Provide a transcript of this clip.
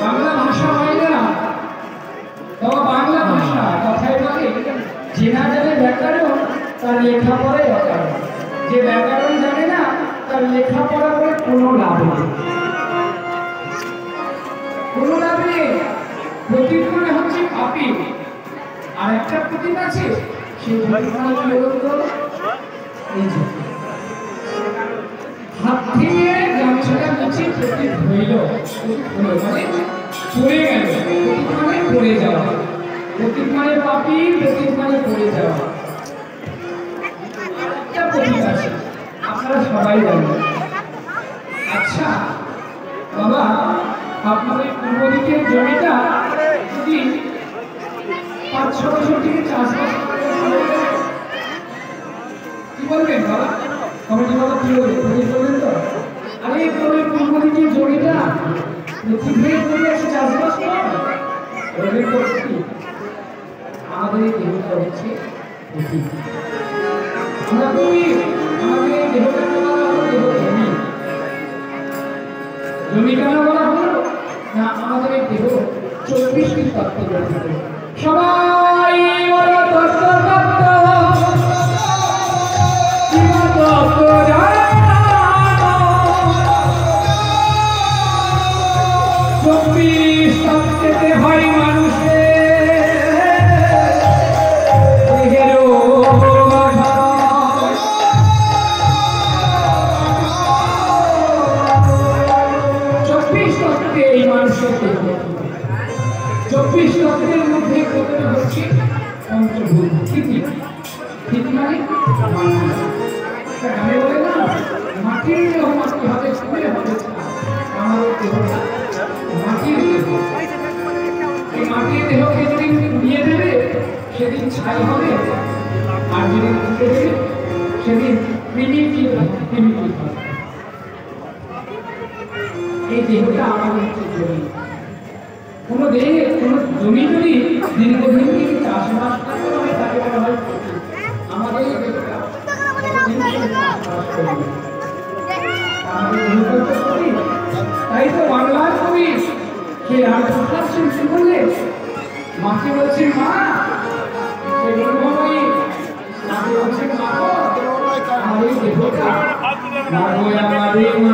বাংলা ভাষা হয় না, তবে বাংলা ভাষা কথায় বলে যে না জানে ব্যাকরণ তার লেখাপড়াই অকারণ, যে ব্যাকরণ জানে না তার লেখাপড়া করে কোনো লাভ নেই, কোনো লাভ নেই। প্রতীক মানে হচ্ছে পাপি, আর একটা প্রতীক আছে সেই প্রতীক মানে কি বলতো, এই যে হাত থেকে গামছাটা নিচে প্রতীক হইল, মানে পড়ে গেল, প্রতীক মানে পড়ে যাওয়া, প্রতীক মানে পাপি, প্রতীক মানে পড়ে যাওয়া। একটা প্রতীক আছে আপনারা সবাই জানেন। আচ্ছা বাবা, আপনাদের পূর্ব দিকের জমিটা যদি ৫-৬ বছর থেকে চাষবাস কি বলবেন বাবা, কমিটি বাবা কি বলবেন তো? আরে তোর পূর্ব দিকের জমিটা পৃথিবীর করে এসে চাষবাস কর, আমাদের এই দেহটা হচ্ছে আমরা কবি, আমাদের এই দেহটা বলা হলো দেহ জমি। জমি কেন বলা হলো না, আমাদের এই দেহ ২৪টি তত্ত্ব গঠিত। সবাই বলো তত্ত্ব, তত্ত্ব তত্ত্ব জানো, ২৪ তত্ত্বেতে হয় মাটির দেহকে যেদিন নিয়ে দেবে সেদিন ছাই হবে, আর যেদিন উঠে দেবে সেদিন প্রিমিটিভ হবে। এই দেহটা আমাদের হচ্ছে জমি। কোনো দেহে কোনো জমি যদি দীর্ঘদিন থেকে চাষবাস না করা হয় তাকে বলা হয় প্রতীক। আমাদের এই দেহটা তাই তো বাংলার কবি সে রামপ্রসাদ সেন কি বললেন, মাকে বলছেন মা, সে বলবাই মাকে বলছেন মা, আমার এই দেহটা মাগো আমারে মা।